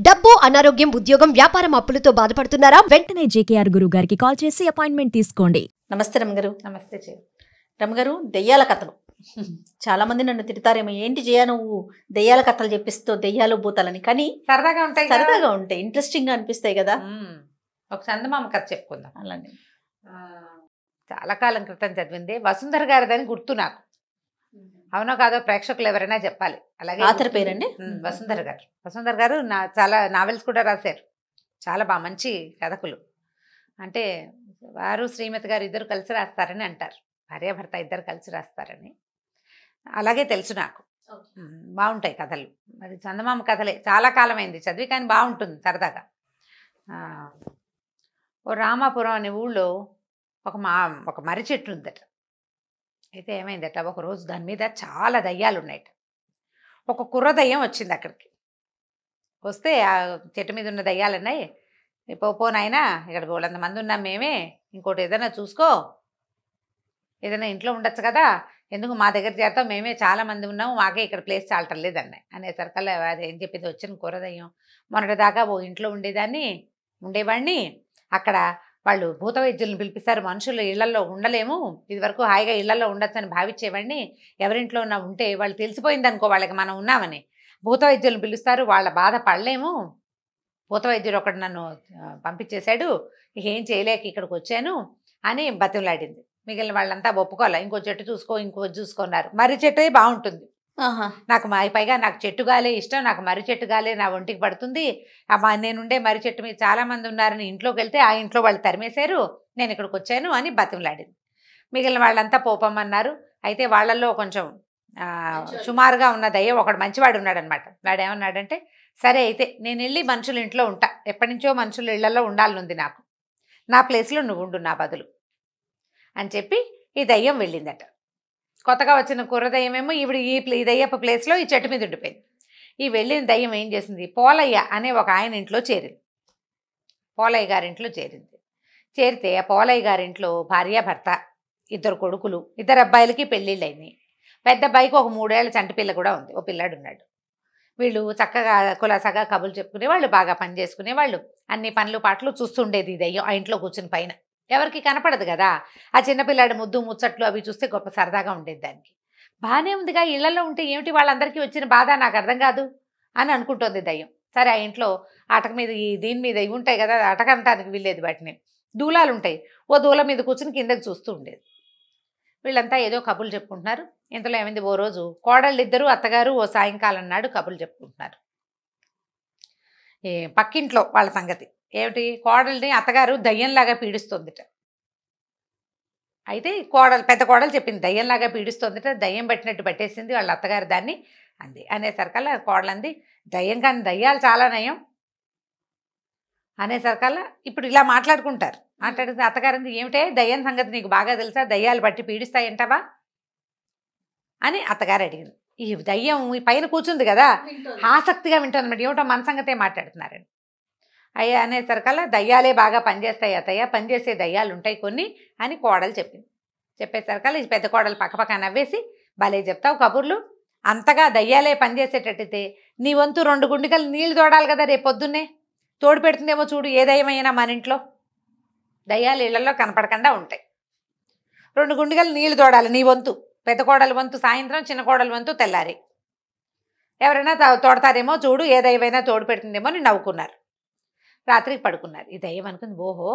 డబ్బు, అనారోగ్యం, ఉద్యోగం, వ్యాపారం అప్పులతో బాధపడుతున్నారా? వెంటనే జేకేఆర్ గురువు గారికి కాల్ చేసి అపాయింట్మెంట్ తీసుకోండి. నమస్తే రమ్మగారు. నమస్తే చెయ్యి. రమ్మగారు, దెయ్యాల కథలు చాలా మంది నన్ను తిడతారేమో, ఏంటి జయ నువ్వు దెయ్యాల కథలు చెప్పిస్తావు, దెయ్యాలు భూతాలని. కానీ సరదాగా ఉంటాయి, సరదాగా ఉంటాయి, ఇంట్రెస్టింగ్ గా అనిపిస్తాయి కదా. ఒక చందమామ కథ చెప్పుకుందాం. అలానే చాలా కాలం క్రితం చదివింది, వసుంధర గారిదని గుర్తు నాకు. అవునో కాదో ప్రేక్షకులు ఎవరైనా చెప్పాలి. అలాగే ఆథర్ పేరండి వసుంధర గారు. వసుంధర గారు చాలా నావెల్స్ కూడా రాశారు, చాలా బాగా మంచి కథకులు. అంటే వారు శ్రీమతి గారు ఇద్దరు కలిసి రాస్తారని అంటారు, భార్యాభర్త ఇద్దరు కలిసి రాస్తారని అలాగే తెలుసు నాకు. బాగుంటాయి కథలు. మరి చందమామ కథలే చాలా కాలమైంది చదివి, కానీ బాగుంటుంది సరదాగా. ఓ రామాపురం అనే ఊళ్ళో ఒక మర్రి చెట్టు ఉందట. అయితే ఏమైందట, ఒకరోజు దాని మీద చాలా దయ్యాలు ఉన్నాయట. ఒక కుర్ర దయ్యం వచ్చింది అక్కడికి. వస్తే ఆ చెట్టు మీద ఉన్న దయ్యాలు ఉన్నాయి, పోనాయినా ఇక్కడ వాళ్ళంత మంది ఉన్నాం మేమే, ఇంకోటి ఏదైనా చూసుకో, ఏదైనా ఇంట్లో ఉండొచ్చు కదా, ఎందుకు మా దగ్గర చేరతాం, మేమే చాలా మంది ఉన్నాము, మాకే ఇక్కడ ప్లేస్ చాలటం లేదన్నాయి. అనేసరికల్లా అది ఏం చెప్పింది, వచ్చిన కుర్ర దయ్యం, మొన్నటిదాకా ఓ ఇంట్లో ఉండేవాడిని, అక్కడ వాళ్ళు భూత వైద్యులను పిలిపిస్తారు, మనుషులు ఇళ్లలో ఉండలేము, ఇది వరకు హాయిగా ఇళ్లలో ఉండొచ్చని భావించేవాడిని, ఎవరింట్లో ఉంటే వాళ్ళు తెలిసిపోయింది అనుకో వాళ్ళకి మనం ఉన్నామని, భూత వైద్యులను పిలుస్తారు, వాళ్ళ బాధ పడలేము, భూత వైద్యుడు ఒకటి నన్ను పంపించేశాడు, ఇక ఏం చేయలేక ఇక్కడికి వచ్చాను అని బతిమలాడింది. మిగిలిన వాళ్ళంతా ఒప్పుకోవాలి, ఇంకో చెట్టు చూసుకున్నారు. మర్రి చెట్టు బాగుంటుంది నాకు, పైగా నాకు చెట్టుగాలే ఇష్టం, నాకు మర్రి చెట్టుగాలే నా ఒంటికి పడుతుంది, నేనుండే మర్రి చెట్టు మీద చాలా మంది ఉన్నారని ఇంట్లోకి వెళ్తే ఆ ఇంట్లో వాళ్ళు తరిమేశారు, నేను ఇక్కడికి వచ్చాను అని బతిమలాడింది. మిగిలిన వాళ్ళంతా పోపమన్నారు. అయితే వాళ్ళల్లో కొంచెం సుమారుగా ఉన్న దయ్యం ఒకడు మంచివాడు ఉన్నాడనమాట. వాడు ఏమన్నాడంటే, సరే అయితే నేను వెళ్ళి మనుషుల ఇంట్లో ఉంటా, ఎప్పటి నుంచో మనుషుల ఇళ్లలో ఉండాలనుంది నాకు, నా ప్లేస్లో నువ్వు ఉండు నా బదులు అని చెప్పి ఈ దయ్యం వెళ్ళిందట. కొత్తగా వచ్చిన కుర్ర దయ్యమేమో ఈ దయ్యప్ప ప్లేస్లో ఈ చెట్టు మీద ఉండిపోయింది. ఈ వెళ్ళిన దయ్యం ఏం చేసింది, పోలయ్య అనే ఒక ఆయన ఇంట్లో చేరింది. పోలయ్య గారింట్లో చేరితే ఆ పోలయ్య గారింట్లో భార్యాభర్త, ఇద్దరు కొడుకులు, ఇద్దరు అబ్బాయిలకి పెళ్ళిళ్ళు అయినాయి. పెద్ద అబ్బాయికి ఒక 3 ఏళ్ల చంటి పిల్ల కూడా ఉంది, ఓ పిల్లాడు ఉన్నాడు. వీళ్ళు చక్కగా కులాసాగా కబుర్లు చెప్పుకునేవాళ్ళు, బాగా పని చేసుకునేవాళ్ళు, అన్ని పనులు పాటలు చూస్తుండేది ఈ దయ్యం ఆ ఇంట్లో కూర్చుని. పైన ఎవరికి కనపడదు కదా, ఆ చిన్నపిల్లాడి ముద్దు ముచ్చట్లు అవి చూస్తే గొప్ప సరదాగా ఉండేది దానికి. బాగానే ఉందిగా, ఇళ్లలో ఉంటే ఏమిటి వాళ్ళందరికీ వచ్చిన బాధ, నాకు అర్థం కాదు అని అనుకుంటోంది దయ్యం. సరే ఆ ఇంట్లో అటక మీద దీని మీద ఇవి ఉంటాయి కదా, అటక అంటానికి వీల్లేదు, వాటిని దూలాలు ఉంటాయి, ఓ దూల మీద కూర్చుని కిందకి చూస్తూ ఉండేది. వీళ్ళంతా ఏదో కబుర్లు చెప్పుకుంటున్నారు. ఇంతలో ఏమైంది, ఓ రోజు కోడళ్ళు ఇద్దరు, అత్తగారు ఓ సాయంకాలం నాడు కబుర్లు చెప్పుకుంటున్నారు. పక్కింట్లో వాళ్ళ సంగతి ఏమిటి, కోడల్ని అత్తగారు దయ్యంలాగా పీడిస్తుందిట. అయితే పెద్ద కోడలు చెప్పింది, దయ్యంలాగా పీడిస్తుందిట, దయ్యం పట్టినట్టు పట్టేసింది వాళ్ళ అత్తగారు దాన్ని అంది. అనేసరికల్లా కోడలంది, దయ్యం కానీ దయ్యాలు చాలా నయం అనేసరికల్లా ఇప్పుడు ఇలా మాట్లాడుకుంటారు. మాట్లాడితే అత్తగారింది, ఏమిటే దయ్యం సంగతి నీకు బాగా తెలుసా, దయ్యాలు పట్టి పీడిస్తాయంటావా అని అత్తగారు అడిగింది. ఈ దయ్యం ఈ పైన కూర్చుంది కదా, ఆసక్తిగా వింటుంది అన్నమాట, ఏమిటో మన సంగతే మాట్లాడుతున్నారండి. అయ్యా అనేసరికల్లా, దయ్యాలే బాగా పనిచేస్తాయి అత్తయ్య, పనిచేసే దయ్యాలు ఉంటాయి కొన్ని అని కోడలు చెప్పింది. చెప్పేసరికల్లా ఈ పెద్ద కోడలు పక్కపక్క నవ్వేసి, భలే చెప్తావు కబుర్లు, అంతగా దయ్యాలే పనిచేసేటట్టయితే నీ వంతు 2 గుండికలు నీళ్లు తోడాలి కదా, రేపు పొద్దున్నే తోడు పెడుతుందేమో చూడు, ఏ దయ్యమైనా మన ఇంట్లో దయ్యాలు ఇళ్లలో కనపడకుండా ఉంటాయి, 2 గుండికలు నీళ్లు తోడాలి నీ వంతు, పెద్ద కోడల వంతు సాయంత్రం, చిన్న కోడల వంతు తెల్లారి, ఎవరైనా తోడతారేమో చూడు, ఏ దయ్యమైనా తోడు పెడుతుందేమో అని నవ్వుకున్నారు. రాత్రికి పడుకున్నారు. ఈ దయ్యం అనుకుంది, ఓహో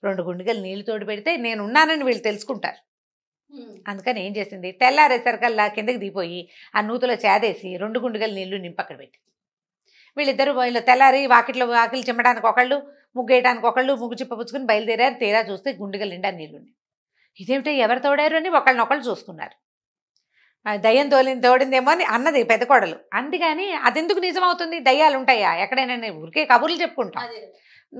2 గుండికలు నీళ్లు తోడు పెడితే నేను ఉన్నానని వీళ్ళు తెలుసుకుంటారు. అందుకని ఏం చేసింది, తెల్లారేసరికల్లా కిందకి దిగిపోయి ఆ నూతులో చేదేసి 2 గుండికలు నీళ్లు నింపి అక్కడ పెట్టి, వీళ్ళిద్దరు తెల్లారి వాకిలు చిమ్మడానికి ఒకళ్ళు, ముగ్గు వేయడానికి ఒకళ్ళు, ముగ్గు చిప్ప పుచ్చుకుని బయలుదేరారు. తీరా చూస్తే గుండికలు నిండా నీళ్ళున్నాయి. ఇదేమిటో ఎవరు తోడారు అని ఒకళ్ళనొకళ్ళు చూసుకున్నారు. దయ్యం తోడిందేమో అని అన్నది పెద్ద కోడలు. అందుకని అదెందుకు నిజమవుతుంది, దయ్యాలు ఉంటాయా ఎక్కడైనా, ఊరికే కబుర్లు చెప్పుకుంటాం,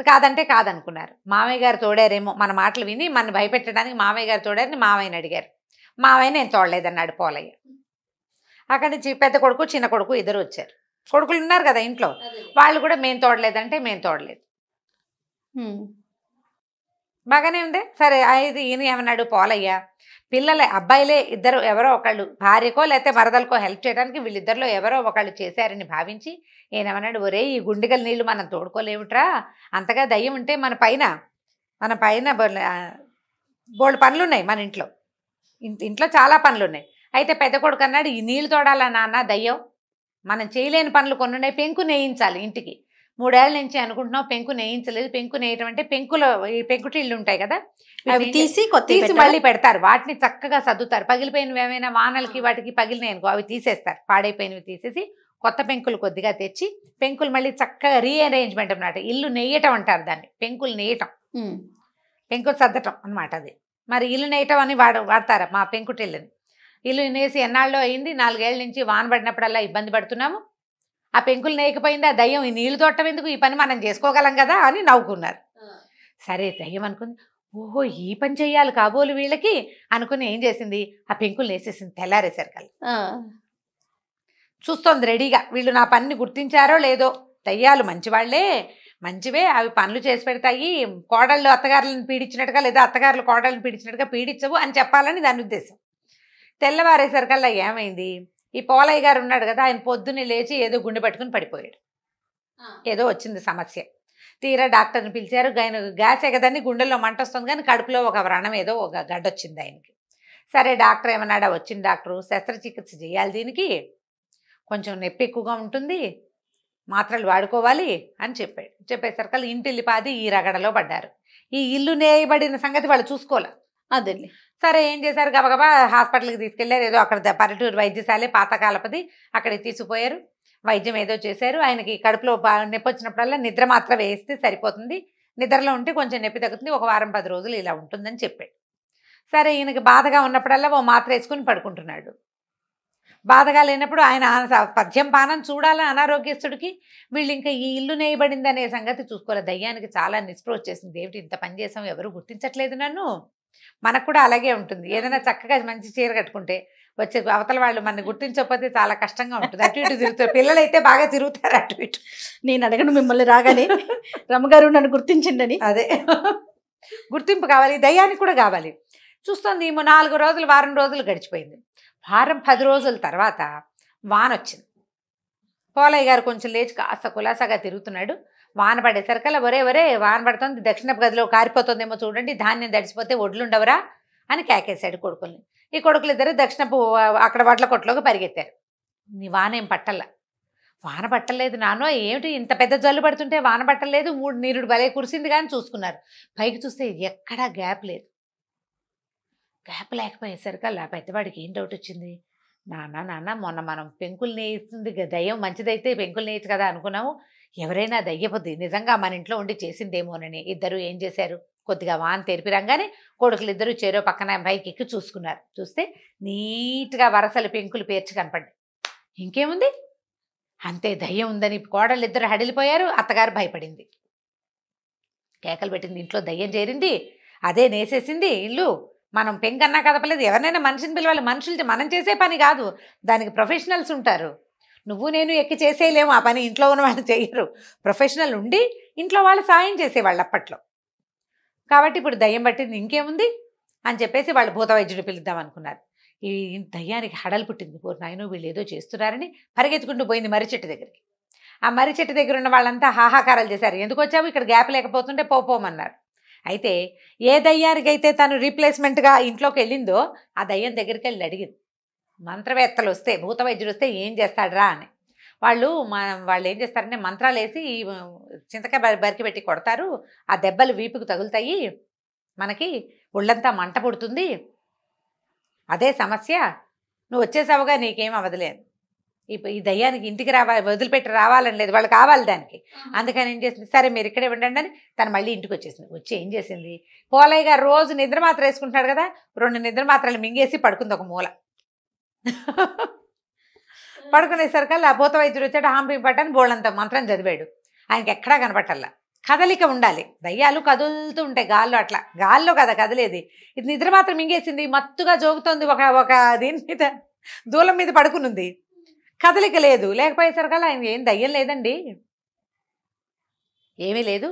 కాదంటే కాదనుకున్నారు. మామయ్య గారు తోడారేమో, మన మాటలు విని మన భయపెట్టడానికి మామయ్య గారు తోడారని మామయ్యని అడిగారు. మామయ్య నేను తోడలేదన్నాడు పోలయ్య. అక్కడి నుంచి పెద్ద కొడుకు చిన్న కొడుకు ఇద్దరు వచ్చారు. కొడుకులు ఉన్నారు కదా ఇంట్లో, వాళ్ళు కూడా మేము తోడలేదంటే మేము తోడలేదు. బాగానే ఉంది. సరే ఇది ఈయన ఏమన్నాడు, పోలయ్య పిల్లలే అబ్బాయిలే ఇద్దరు ఎవరో ఒకళ్ళు భార్యకో లేకపోతే మరదలకో హెల్ప్ చేయడానికి వీళ్ళిద్దరిలో ఎవరో ఒకళ్ళు చేశారని భావించి ఈయనమన్నాడు, ఒరే ఈ గుండెగల నీళ్లు మనం తోడుకోలేముట్రా, అంతగా దయ్యం ఉంటే మన పైన బోల్డ్ పనులు ఉన్నాయి మన ఇంట్లో చాలా పనులు ఉన్నాయి. అయితే పెద్ద కొడుకు అన్నాడు, ఈ నీళ్లు తోడాలా నాన్న దయ్యం, మనం చేయలేని పనులు కొన్ని ఉన్నాయి, పెంకు నేయించాలి ఇంటికి. 3 ఏళ్ల నుంచి అనుకుంటున్నావు, పెంకు నేయించలేదు. పెంకు నేయటం అంటే ఈ పెంకుటిళ్ళు ఉంటాయి కదా, అవి తీసి మళ్ళీ పెడతారు, వాటిని చక్కగా సర్దుతారు. పగిలిపోయినవి ఏమైనా వానలకి వాటికి పగిలినాయి అనుకో అవి తీసేస్తారు, పాడైపోయినవి తీసేసి కొత్త పెంకులు కొద్దిగా తెచ్చి పెంకులు మళ్ళీ చక్కగా రీఅరేంజ్మెంట్ అన్నమాట. ఇల్లు నెయ్యటం అంటారు దాన్ని, పెంకులు నెయ్యటం, పెంకులు సర్దటం అనమాట అది. మరి ఇల్లు నేయటం అని వాడతారు మా పెంకుటిళ్ళని. ఇల్లు నేసి ఎన్నాళ్ళు అయింది, 4 ఏళ్ల నుంచి వాన పడినప్పుడల్లా ఇబ్బంది పడుతున్నాము, ఆ పెంకులు నేయకపోయింది, ఆ దయ్యం ఈ నీళ్లు తోటం ఎందుకు, ఈ పని మనం చేసుకోగలం కదా అని నవ్వుకున్నారు. సరే దయ్యం అనుకుంది, ఓహో ఈ పని చెయ్యాలి కాబోలు వీళ్ళకి అనుకుని ఏం చేసింది, ఆ పెంకులు నేసేసింది. తెల్లారేసరికల్లా చూస్తోంది రెడీగా, వీళ్ళు నా పనిని గుర్తించారో లేదో, దయ్యాలు మంచివాళ్లే, మంచివే, అవి పనులు చేసి పెడతాయి, కోడళ్ళు అత్తగారులను పీడించినట్టుగా లేదా అత్తగారులు కోడళ్ళని పీడించినట్టుగా పీడించవు అని చెప్పాలని దాని ఉద్దేశం. తెల్లవారేసరికల్లా ఏమైంది, ఈ పోలయ్య గారు ఉన్నాడు కదా, ఆయన పొద్దున్నే లేచి ఏదో గుండె పట్టుకుని పడిపోయాడు. ఏదో వచ్చింది సమస్య. తీరా డాక్టర్ని పిలిచారు. గ్యాస్ ఎగదని గుండెల్లో మంట వస్తుంది కానీ కడుపులో ఒక వ్రణం ఏదో ఒక గడ్డ వచ్చింది ఆయనకి. సరే డాక్టర్ ఏమన్నాడా, వచ్చిన డాక్టరు శస్త్రచికిత్స చేయాలి, దీనికి కొంచెం నొప్పి ఎక్కువగా ఉంటుంది, మాత్రలు వాడుకోవాలి అని చెప్పాడు. చెప్పేసరికల్లా ఇంటిల్లిపాది ఈ రగడలో పడ్డారు. ఈ ఇల్లు నేయబడిన సంగతి వాళ్ళు చూసుకోలే. అదే సరే ఏం చేశారు, గబగబా హాస్పిటల్కి తీసుకెళ్లారు. ఏదో అక్కడ పల్లెటూరు వైద్యశాలే పాతకాలపది, అక్కడికి తీసుకుపోయారు. వైద్యం ఏదో చేశారు. ఆయనకి కడుపులో నొప్పి వచ్చినప్పుడల్లా నిద్ర మాత్రం వేస్తే సరిపోతుంది, నిద్రలో ఉంటే కొంచెం నొప్పి తగ్గుతుంది, ఒక వారం 10 రోజులు ఇలా ఉంటుందని చెప్పాడు. సరే ఈయనకి బాధగా ఉన్నప్పుడల్లా ఓ మాత్ర వేసుకుని పడుకుంటున్నాడు. బాధగా లేనప్పుడు ఆయన పద్యం పానం చూడాలని అనారోగ్యస్తుడికి. వీళ్ళు ఇంకా ఈ ఇల్లు నేయబడింది అనే సంగతి చూసుకోవాలి. దయ్యానికి చాలా నిస్పృహ వచ్చేసింది, ఏమిటి ఇంత పని చేసాం, ఎవరు గుర్తించట్లేదు నన్ను. మనకు కూడా అలాగే ఉంటుంది, ఏదైనా చక్కగా మంచి చీర కట్టుకుంటే వచ్చే అవతల వాళ్ళు మన గుర్తించకపోతే చాలా కష్టంగా ఉంటుంది. అటు ఇటు తిరుగుతారు, పిల్లలు అయితే బాగా తిరుగుతారు అటు ఇటు. నేను అడగను మిమ్మల్ని రాగానే, రమ్మగారు నన్ను గుర్తించండి. అదే గుర్తింపు కావాలి, దయ్యానికి కూడా కావాలి. చూస్తుంది 4 రోజులు వారం రోజులు గడిచిపోయింది. వారం 10 రోజుల తర్వాత వాన వచ్చింది. పోలయ్య గారు కొంచెం లేచి కాస్త కులాసాగా తిరుగుతున్నాడు. వాన పడేసరికల్లా ఒరే వాన పడుతుంది, దక్షిణపు గదిలో కారిపోతుందేమో చూడండి, ధాన్యం తడిసిపోతే ఒడ్లుండవరా అని కేకేశాడు కొడుకుల్ని. ఈ కొడుకులు ఇద్దరు దక్షిణపు అక్కడ వడ్ల కొట్లోకి పరిగెత్తారు. నీ వాన ఏం పట్టల్లా. వాన పట్టలేదు నానో, ఏమిటి ఇంత పెద్ద జల్లు పడుతుంటే వాన పట్టలేదు, 3 నీరుడు భలే కురిసింది కానీ చూసుకున్నారు. పైకి చూస్తే ఎక్కడా గ్యాప్ లేదు. గ్యాప్ లేకపోయేసరికల్లా పెద్దవాడికి ఏం డౌట్ వచ్చింది, నాన్న మొన్న మనం పెంకులు నేయిస్తుంది దయ్యం, మంచిదైతే పెంకులు నేయచ్చు కదా అనుకున్నాము, ఎవరైనా దయ్యపోద్ది నిజంగా మన ఇంట్లో ఉండి చేసిందేమోనని. ఇద్దరు ఏం చేశారు, కొద్దిగా వాన తెరిపి రంగానే కొడుకులు ఇద్దరు చెరో పక్కన పైకి ఎక్కి చూసుకున్నారు. చూస్తే నీట్గా వరసలు పెంకులు పేర్చి కనపడ్డాయి. ఇంకేముంది, అంతే దయ్యం ఉందని కోడలు ఇద్దరు హడిలిపోయారు. అత్తగారు భయపడింది, కేకలు పెట్టింది, ఇంట్లో దయ్యం చేరింది, అదే నేసేసింది ఇల్లు, మనం పెంకన్నా కదపలేదు, ఎవరినైనా మనిషిని పిలవాలి, మనుషులు మనం చేసే పని కాదు, దానికి ప్రొఫెషనల్స్ ఉంటారు. నువ్వు నేను ఎక్కి చేసేయలేము ఆ పని, ఇంట్లో ఉన్న వాళ్ళు చేయరు, ప్రొఫెషనల్ ఉండి ఇంట్లో వాళ్ళు సాయం చేసేవాళ్ళు అప్పట్లో. కాబట్టి ఇప్పుడు దయ్యం పట్టింది, ఇంకేముంది అని చెప్పేసి వాళ్ళు భూత వైద్యుడు పిలుద్దాం అనుకున్నారు. ఈ దయ్యానికి హడలు పుట్టింది. నాయన వీళ్ళు ఏదో చేస్తున్నారని పరిగెత్తుకుంటూ పోయింది మర్రి చెట్టు దగ్గరికి. ఆ మర్రి చెట్టు దగ్గర ఉన్న వాళ్ళంతా హాహాకారాలు చేశారు, ఎందుకు వచ్చావు, ఇక్కడ గ్యాప్ లేకపోతుంటే పోమన్నారు. అయితే ఏ దయ్యానికైతే తను రీప్లేస్మెంట్గా ఇంట్లోకి వెళ్ళిందో ఆ దయ్యం దగ్గరికి వెళ్ళి అడిగింది, మంత్రవేత్తలు వస్తే భూత వైద్యుడు వస్తే ఏం చేస్తాడరా అని. వాళ్ళు ఏం చేస్తారంటే మంత్రాలు వేసి చింతకాయ బరికి పెట్టి కొడతారు, ఆ దెబ్బలు వీపుకు తగులుతాయి, మనకి ఒళ్ళంతా మంట పుడుతుంది, అదే సమస్య, నువ్వు వచ్చేసావుగా నీకేం అవదలేదు. ఈ దయ్యానికి ఇంటికి వదిలిపెట్టి రావాలని లేదు, వాళ్ళు కావాలి దానికి. అందుకని ఏం చేసింది, సరే మీరు ఇక్కడే ఉండండి అని తను మళ్ళీ ఇంటికి వచ్చేసింది. వచ్చి ఏం చేసింది, పోలయ్య గారు రోజు నిద్ర మాత్ర వేసుకుంటాడు కదా, 2 నిద్ర మాత్రలు మింగేసి పడుకుంది ఒక మూల. పడుకునేసరికల్లా భూత వైద్యుడు వచ్చాడు, హాంపి పట్టని బోళ్ళంత మంత్రం చదివాడు. ఆయనకి ఎక్కడా కనపట్టల్లా. కదలిక ఉండాలి, దయ్యాలు కదులుతూ ఉంటాయి గాల్లో, అట్లా గాల్లో కదా కదిలేది. ఇది నిద్ర మాత్రం మింగేసింది, మత్తుగా జోగుతోంది, ఒక దీని మీద దూలం మీద పడుకునుంది, కదలిక లేదు. లేకపోయేసరికల్లా ఆయన ఏం దయ్యం లేదండి, ఏమీ లేదు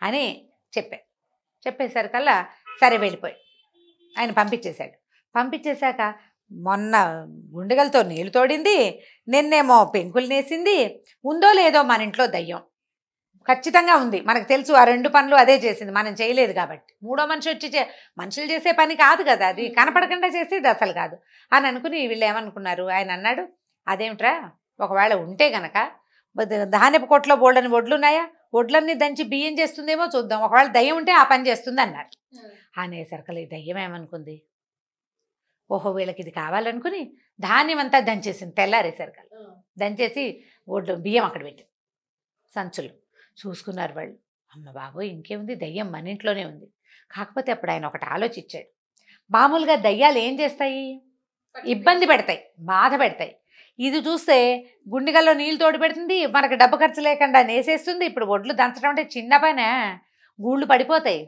అని చెప్పేసరికల్లా సరే వెళ్ళిపోయి ఆయన పంపించేశాక మొన్న గుండెగలతో నీళ్లు తోడింది, నిన్నేమో పెంకులు నేసింది, ఉందో లేదో మన ఇంట్లో దయ్యం ఖచ్చితంగా ఉంది, మనకు తెలుసు. ఆ 2 పనులు అదే చేసింది, మనం చేయలేదు కాబట్టి. మూడో మనిషి వచ్చి మనుషులు చేసే పని కాదు కదా, అది కనపడకుండా చేసేది అసలు కాదు అని అనుకుని వీళ్ళు ఏమనుకున్నారు, ఆయన అన్నాడు, అదేమిట్రా ఒకవేళ ఉంటే గనక ధాన్యపు కొట్లో బోల్డని వడ్లున్నాయా, వడ్లన్నీ దంచి బియ్యం చేస్తుందేమో చూద్దాం, ఒకవేళ దయ్యం ఉంటే ఆ పని చేస్తుంది అన్నారు. అనేసరికలు ఈ దయ్యం ఏమనుకుంది, ఓహో వీళ్ళకి ఇది కావాలనుకుని ధాన్యం అంతా దంచేసింది. తెల్లారేసరికలు దంచేసి బియ్యం అక్కడ పెట్టింది సంచులు. చూసుకున్నారు వాళ్ళు, అమ్మ బాబోయ్ ఇంకేముంది, దయ్యం మన ఇంట్లోనే ఉంది. కాకపోతే అప్పుడు ఆయన ఒకటి ఆలోచించాడు, మామూలుగా దయ్యాలు ఏం చేస్తాయి, ఇబ్బంది పెడతాయి, బాధ పెడతాయి. ఇది చూస్తే గుండెగల్లో నీళ్ళు తోడు పెడుతుంది, మనకు డబ్బు ఖర్చు లేకుండా నేసేస్తుంది. ఇప్పుడు ఒడ్లు దంచడం అంటే చిన్న పనే, గూళ్ళు పడిపోతాయి.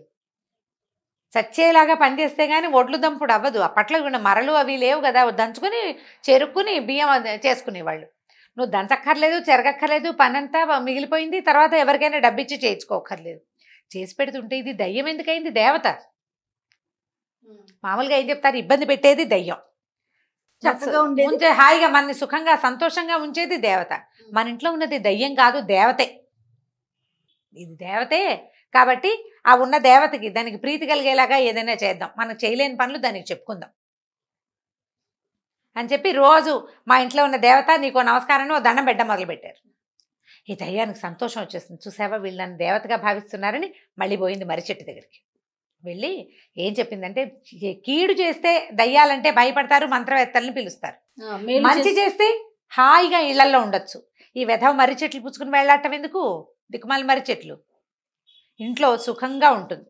చచ్చేలాగా పనిచేస్తే కానీ ఒడ్లు దంపుడు అవ్వదు. అప్పట్లో మరలు అవి లేవు కదా, దంచుకుని చెరుక్కుని బియ్యం చేసుకునేవాళ్ళు. నువ్వు దంచక్కర్లేదు, చెరగక్కర్లేదు, పనంతా మిగిలిపోయింది. తర్వాత ఎవరికైనా డబ్బిచ్చి చేయించుకోకర్లేదు, చేసి పెడుతుంటే ఇది దయ్యం ఎందుకైంది, దేవత. మామూలుగా ఏం చెప్తారు, ఇబ్బంది పెట్టేది దయ్యం, ఉంచే హాయిగా మనని సుఖంగా సంతోషంగా ఉంచేది దేవత. మన ఇంట్లో ఉన్నది దయ్యం కాదు, దేవతే. ఇది దేవతే కాబట్టి ఆ ఉన్న దేవతకి దానికి ప్రీతి కలిగేలాగా ఏదైనా చేద్దాం, మనకు చేయలేని పనులు దానికి చెప్పుకుందాం అని చెప్పి రోజు మా ఇంట్లో ఉన్న దేవత నీకో నమస్కారాన్ని ఓ దండం పెట్టడం మొదలుపెట్టారు. ఈ దయ్యానికి సంతోషం వచ్చేస్తుంది, చూసావా వీళ్ళు నన్ను దేవతగా భావిస్తున్నారని మళ్ళీ పోయింది మర్రి చెట్టు దగ్గరికి వెళ్ళి ఏం చెప్పిందంటే, కీడు చేస్తే దయ్యాలంటే భయపడతారు, మంత్రవేత్తల్ని పిలుస్తారు, మంచి చేస్తే హాయిగా ఇళ్లల్లో ఉండొచ్చు. ఈ వెధవ మర్రి చెట్లు పుచ్చుకుని వెళ్ళాటం ఎందుకు, దిక్కుమాల మర్రి చెట్లు, ఇంట్లో సుఖంగా ఉంటుంది,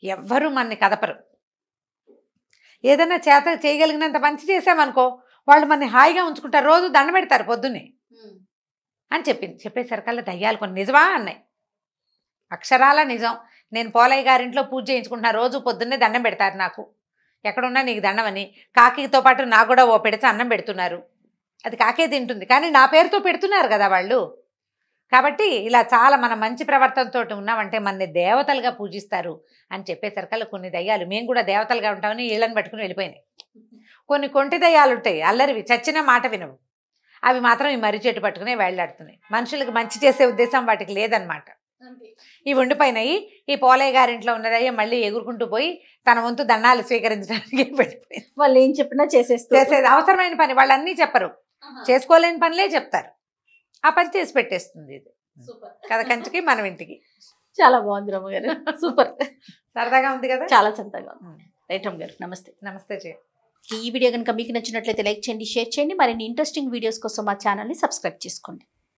ఎవ్వరూ మనని కదపరు. ఏదైనా చేత చేయగలిగినంత మంచి చేసామనుకో వాళ్ళు మనని హాయిగా ఉంచుకుంటారు, రోజు దండ పెడతారు పొద్దున్నే అని చెప్పింది. చెప్పేసరికల్లా దయ్యాలు కొన్ని నిజమా అన్నాయి, అక్షరాల నిజం. నేను పోలయ్య గారింట్లో పూజ చేయించుకుంటున్నా, రోజు పొద్దున్నే దండం పెడతారు నాకు, ఎక్కడున్నా నీకు దండం అని. కాకితో పాటు నాకు కూడా ఓ పెడితే అన్నం పెడుతున్నారు, అది కాకే తింటుంది కానీ నా పేరుతో పెడుతున్నారు కదా వాళ్ళు. కాబట్టి ఇలా చాలా మన మంచి ప్రవర్తనతో ఉన్నామంటే మనని దేవతలుగా పూజిస్తారు అని చెప్పేసరికల్లా కొన్ని దయ్యాలు మేము కూడా దేవతలుగా ఉంటామని ఇళ్ళని పట్టుకుని వెళ్ళిపోయినాయి. కొన్ని కొంటి దయ్యాలు ఉంటాయి, అల్లరివి, చచ్చిన మాట వినవు, అవి మాత్రం ఈ మర్రి చెట్టు పట్టుకునే వెళ్ళాడుతున్నాయి. మనుషులకు మంచి చేసే ఉద్దేశం వాటికి లేదనమాట. ఇవి ఉండిపోయినాయి. ఈ పోలయ్య గారింట్లో ఉన్నదయ్య మళ్ళీ ఎగురుకుంటూ పోయి తన వంతు దండాలు స్వీకరించడానికి వెళ్ళిపోయింది. వాళ్ళు ఏం చెప్పినా చేసేది అవసరమైన పని వాళ్ళు అన్నీ చెప్పరు, చేసుకోలేని పనులే చెప్తారు, ఆ పని చేసి పెట్టేస్తుంది. ఇది కథ కంచికి మనం ఇంటికి. చాలా బాగుంది రమ్మగారు, సూపర్, సరదాగా ఉంది కదా, చాలా సరదాగా ఉంది. రైట్ రమ్మగారు, నమస్తే. నమస్తే జయ. ఈ వీడియో కనుక మీకు నచ్చినట్లయితే లైక్ చేయండి, షేర్ చేయండి. మరిన్ని ఇంట్రెస్టింగ్ వీడియోస్ కోసం మా ఛానల్ని సబ్స్క్రైబ్ చేసుకోండి.